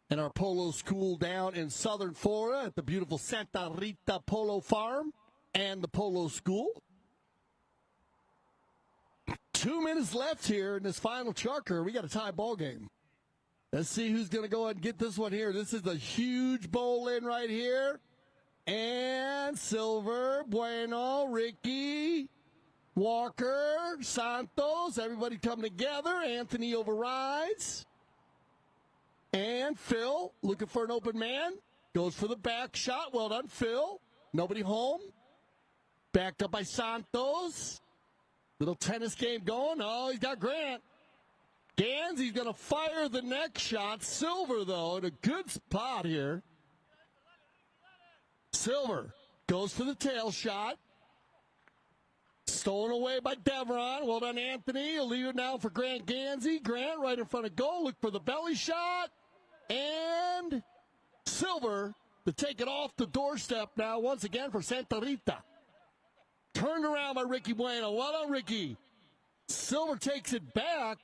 and our polo school down in southern Florida at the beautiful Santa Rita Polo Farm and the polo school. 2 minutes left here in this final chukker. We got a tie ball game. Let's see who's going to go ahead and get this one here. This is a huge bowl in right here. And Silver, Bueno, Ricky, Walker, Santos, everybody come together. Anthony overrides. And Phil, looking for an open man, goes for the back shot. Well done, Phil. Nobody home. Backed up by Santos. Little tennis game going. Oh, he's got Grant. Ganzi's going to fire the next shot. Silver, though, in a good spot here. Silver goes for the tail shot. Stolen away by Devron. Well done, Anthony. He'll leave it now for Grant Ganzi. Grant right in front of goal. Look for the belly shot. And Silver to take it off the doorstep now once again for Santa Rita. Turned around by Ricky Bueno. Well done, Ricky. Silver takes it back.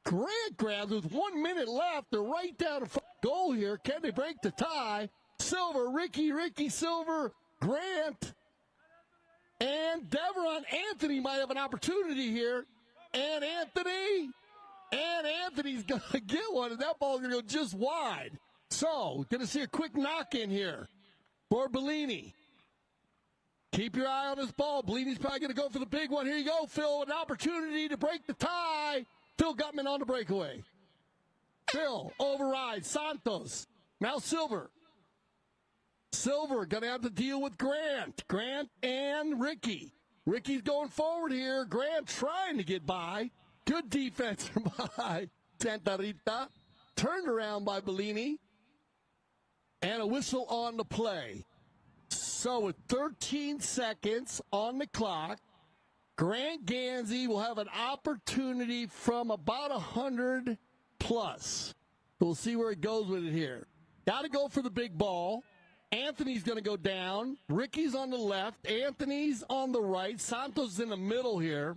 Grant grabs with 1 minute left. They're right down the goal here. Can they break the tie? Silver, Ricky, Silver, Grant. And Devron Anthony might have an opportunity here. And Anthony's going to get one, and that ball's going to go just wide. So, going to see a quick knock in here for Bollini. Keep your eye on this ball. Bellini's probably going to go for the big one. Here you go, Phil. An opportunity to break the tie. Phil Gutman on the breakaway. Phil overrides Santos. Now Silver. Silver going to have to deal with Grant. Grant and Ricky. Ricky's going forward here. Grant trying to get by. Good defense by Santa Rita. Turned around by Bollini. And a whistle on the play. So with 13 seconds on the clock, Grant Ganzi will have an opportunity from about 100 plus. We'll see where it goes with it here. Got to go for the big ball. Anthony's going to go down. Ricky's on the left. Anthony's on the right. Santos is in the middle here.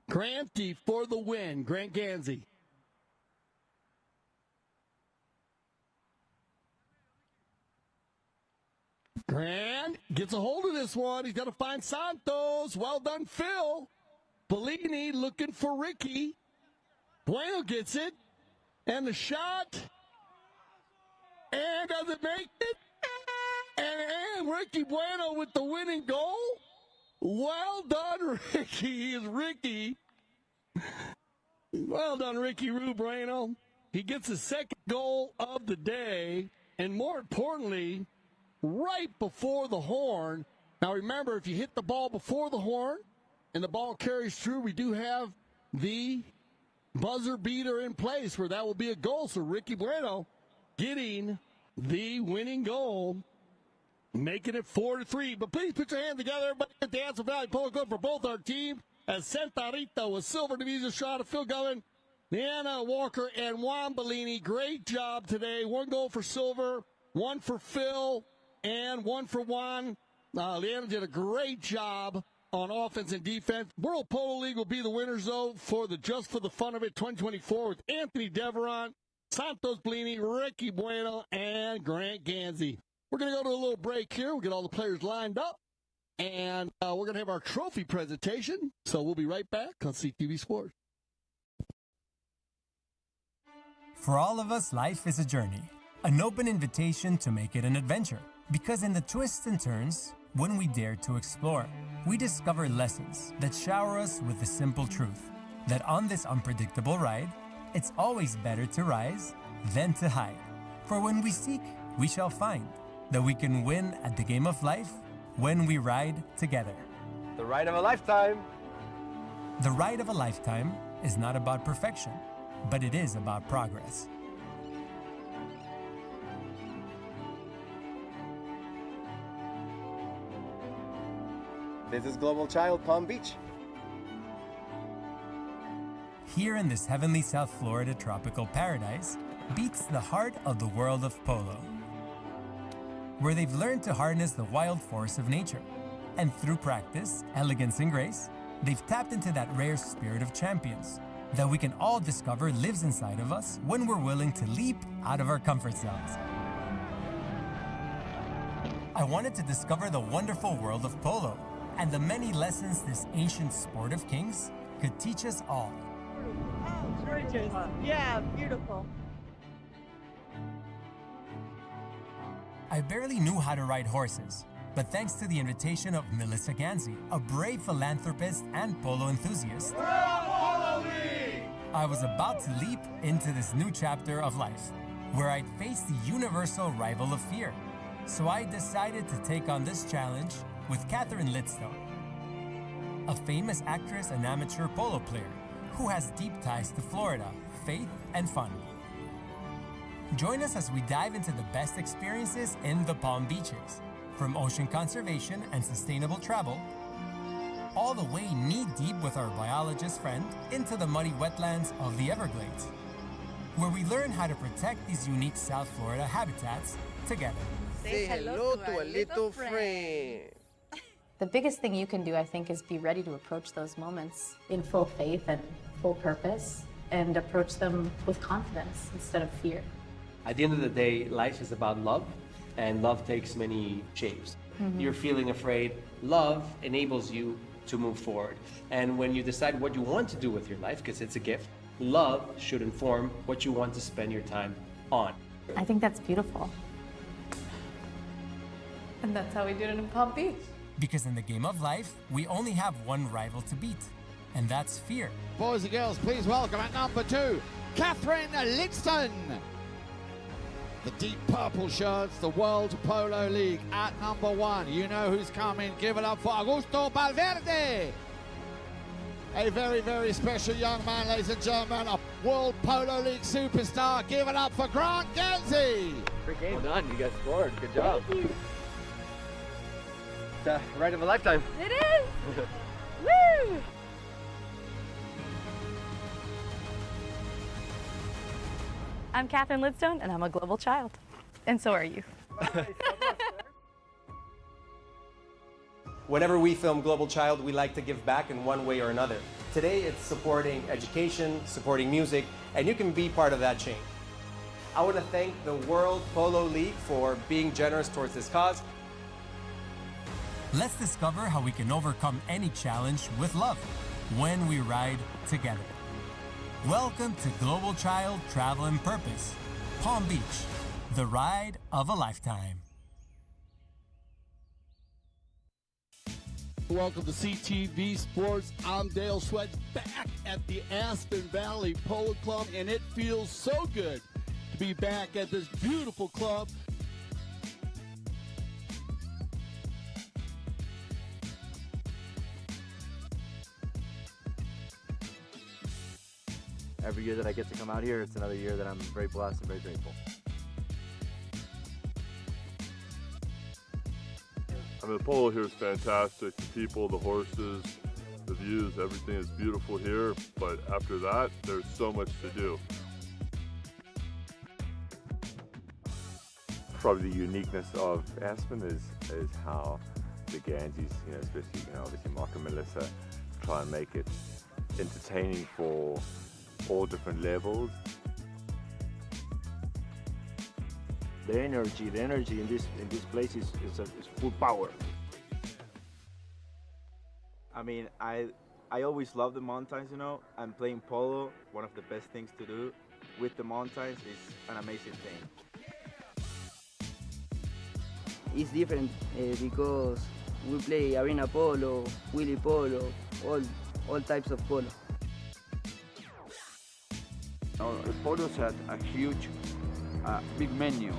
Granty for the win. Grant Ganzi. Grant gets a hold of this one. He's got to find Santos. Well done, Phil. Bollini looking for Ricky. Bueno gets it. And the shot. And does it make it? And Ricky Bueno with the winning goal. Well done, Ricky. Is Ricky. Well done, Ricky Bueno. He gets his second goal of the day. And more importantly, right before the horn. Now remember, if you hit the ball before the horn and the ball carries through, we do have the buzzer beater in place where that will be a goal. So Ricky Bueno getting the winning goal, making it 4-3. But please put your hands together, everybody, at the Aspen Valley Polo Club for both our teams. As Santa Rita with silver to be the shot of Phil Gutman. Leanna Walker and Juan Bellini, great job today. 1 goal for Silver, 1 for Phil, and 1 for Juan. Leanna did a great job on offense and defense. World Polo League will be the winners, though, for the Just for the Fun of It 2024 with Anthony Deveron, Santos Bollini, Ricky Bueno, and Grant Ganzi. We're going to go to a little break here. We'll get all the players lined up, and we're going to have our trophy presentation. So we'll be right back on CTV Sports. For all of us, life is a journey, an open invitation to make it an adventure. Because in the twists and turns, when we dare to explore, we discover lessons that shower us with the simple truth that on this unpredictable ride, it's always better to rise than to hide. For when we seek, we shall find that we can win at the game of life when we ride together. The ride of a lifetime. The ride of a lifetime is not about perfection, but it is about progress. This is Global Child Palm Beach. Here in this heavenly South Florida tropical paradise beats the heart of the world of polo, where they've learned to harness the wild force of nature. And through practice, elegance, and grace, they've tapped into that rare spirit of champions that we can all discover lives inside of us when we're willing to leap out of our comfort zones. I wanted to discover the wonderful world of polo and the many lessons this ancient sport of kings could teach us all. Oh, gorgeous. Yeah, beautiful. I barely knew how to ride horses, but thanks to the invitation of Melissa Ganzi, a brave philanthropist and polo enthusiast, I was about to leap into this new chapter of life, where I'd face the universal rival of fear. So I decided to take on this challenge with Catherine Lidstone, a famous actress and amateur polo player who has deep ties to Florida, faith, and fun. Join us as we dive into the best experiences in the Palm Beaches, from ocean conservation and sustainable travel, all the way knee-deep with our biologist friend into the muddy wetlands of the Everglades, where we learn how to protect these unique South Florida habitats together. Say hello to a little friend. The biggest thing you can do, I think, is be ready to approach those moments in full faith and full purpose, and approach them with confidence instead of fear. At the end of the day, life is about love, and love takes many shapes. You're feeling afraid. Love enables you to move forward. And when you decide what you want to do with your life, because it's a gift, love should inform what you want to spend your time on. I think that's beautiful. And that's how we did it in Palm Beach. Because in the game of life, we only have one rival to beat, and that's fear. Boys and girls, please welcome at number 2, Catherine Lidstone. The deep purple shirts, the World Polo League at number 1. You know who's coming. Give it up for Augusto Valverde. A very, very special young man, ladies and gentlemen. A World Polo League superstar. Give it up for Grant Ganzi. Great game. Well done. You guys scored. Good job. Thank you. The ride of a lifetime. It is. Woo! I'm Catherine Lidstone, and I'm a global child. And so are you. Whenever we film Global Child, we like to give back in one way or another. Today, it's supporting education, supporting music, and you can be part of that change. I want to thank the World Polo League for being generous towards this cause. Let's discover how we can overcome any challenge with love when we ride together. Welcome to Global Child Travel and Purpose, Palm Beach, the ride of a lifetime. Welcome to CTV Sports. I'm Dale Sweat, back at the Aspen Valley Polo Club, and it feels so good to be back at this beautiful club. Every year that I get to come out here, it's another year that I'm very blessed and very grateful. I mean, the polo here is fantastic. The people, the horses, the views, everything is beautiful here, but after that, there's so much to do. Probably the uniqueness of Aspen is how the Ganzis, especially, obviously Marc and Melissa, try and make it entertaining for all different levels. The energy in this place is full power. I mean, I always love the mountains, and playing polo, one of the best things to do with the mountains is an amazing thing. It's different because we play arena polo, wheelie polo, all types of polo. The polos had a huge, big menu,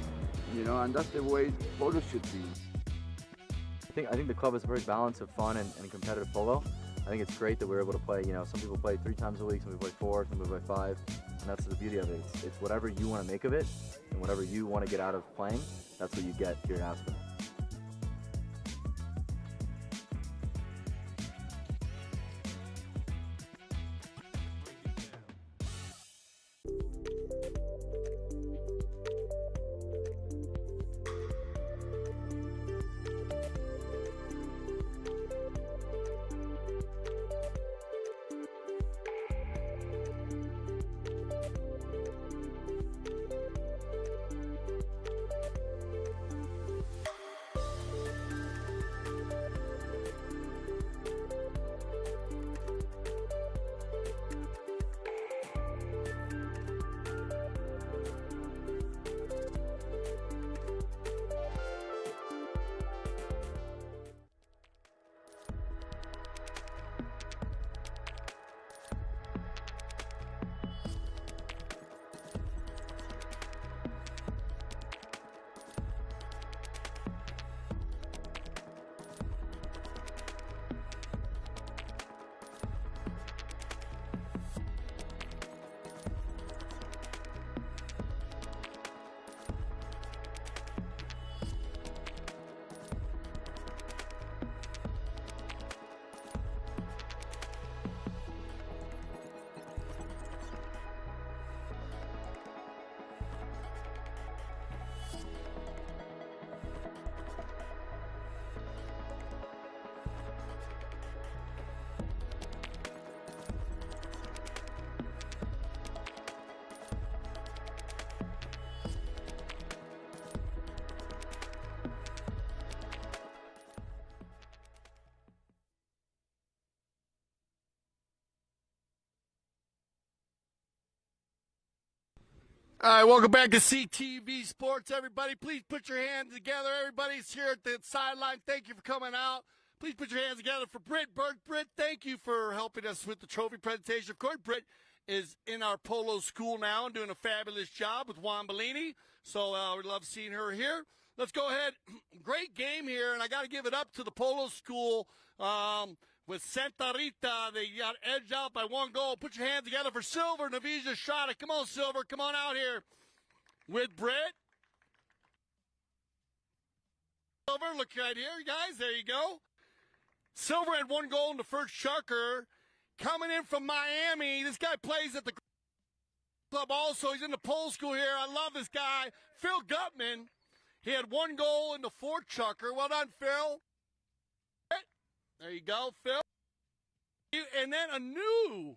and that's the way polo should be. I think the club is a very balance of fun and competitive polo. I think it's great that we're able to play, some people play 3 times a week, some people play 4, some people play 5, and that's the beauty of it. It's whatever you want to make of it, and whatever you want to get out of playing, that's what you get here in Aspen. All right, welcome back to CTV Sports, everybody. Please put your hands together. Everybody's here at the sideline. Thank you for coming out. Please put your hands together for Britt Burke. Britt, thank you for helping us with the trophy presentation. Of course, Britt is in our polo school now and doing a fabulous job with Juan Bollini. So we love seeing her here. Let's go ahead. Great game here, and I got to give it up to the polo school with Santa Rita. They got edged out by 1 goal. Put your hands together for Silver. Navija shot it. Come on, Silver. Come on out here with Britt. Silver, look right here, guys. There you go. Silver had 1 goal in the first chucker. Coming in from Miami. This guy plays at the club also. He's in the pole school here. I love this guy. Phil Gutman. He had 1 goal in the 4th chucker. Well done, Phil. There you go, Phil. And then a new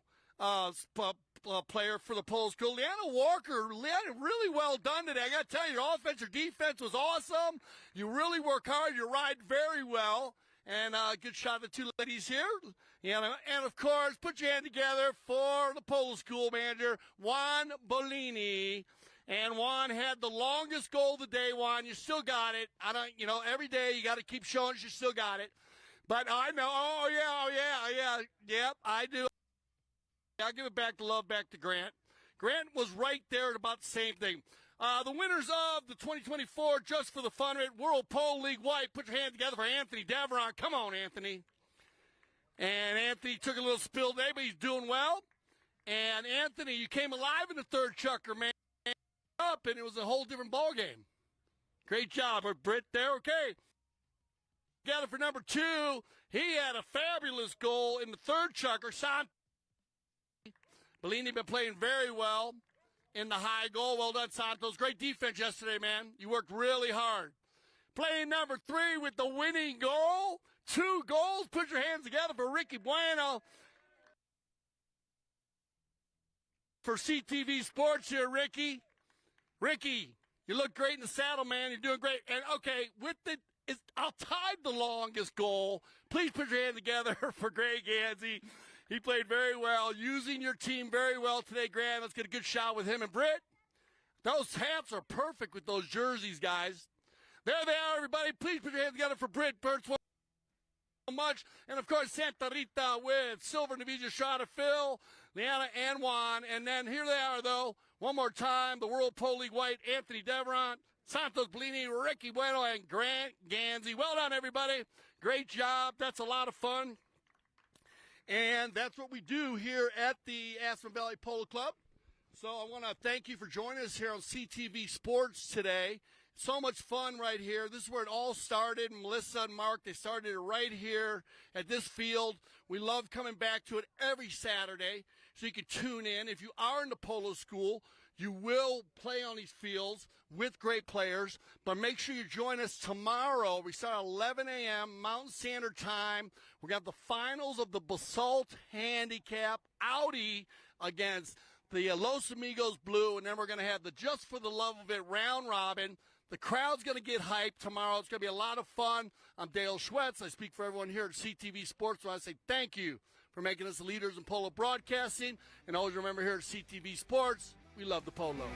player for the pole school, Leanna Walker. Leanna, really well done today. I got to tell you, your offense, your defense was awesome. You really work hard. You ride very well. And good shot of the 2 ladies here. And, of course, put your hand together for the pole school manager, Juan Bollini. And Juan had the longest goal of the day, Juan. You still got it. Every day you got to keep showing us you still got it. But I know, yep, I do. I'll give it back to love, back to Grant. Grant was right there at about the same thing. The winners of the 2024 Just for the Fun of It World Pole League White. Put your hands together for Anthony Deveron. Come on, Anthony. And Anthony took a little spill today, but he's doing well. And Anthony, you came alive in the 3rd chucker, man. Up, and it was a whole different ball game. Great job, Britt there. Okay. Together for number 2, He had a fabulous goal in the third chucker. Santi Bollini been playing very well in the high goal. Well done, Santos. Great defense yesterday, man. You worked really hard. Playing number 3 with the winning goal. 2 goals. Put your hands together for Ricky Bueno. For CTV Sports here, Ricky. Ricky, you look great in the saddle, man. You're doing great. And, okay, with the outside the longest goal, please put your hands together for Greg Ganzi. He played very well, using your team very well today, Grant. Let's get a good shot with him and Britt. Those hats are perfect with those jerseys, guys. There they are, everybody. Please put your hands together for Britt Burt's so much. And, of course, Santa Rita with Silver Navija shot of Phil, Liana and Juan. And then here they are, though. One more time, the World Pole League White, Anthony Deveron, Santos Bollini, Ricky Bueno, and Grant Ganzi. Well done, everybody. Great job. That's a lot of fun. And that's what we do here at the Aspen Valley Polo Club. So I want to thank you for joining us here on CTV Sports today. So much fun right here. This is where it all started. Melissa and Mark, they started it right here at this field. We love coming back to it every Saturday, so you can tune in. If you are in the polo school, you will play on these fields with great players. But make sure you join us tomorrow. We start at 11 a.m. Mountain Standard Time. We're going to have the finals of the Basalt Handicap Audi against the Los Amigos Blue. And then we're going to have the Just for the Love of It round robin. The crowd's going to get hyped tomorrow. It's going to be a lot of fun. I'm Dale Schwetz. I speak for everyone here at CTV Sports. So I say thank you for making us the leaders in polo broadcasting. And always remember here at CTV Sports, we love the polo.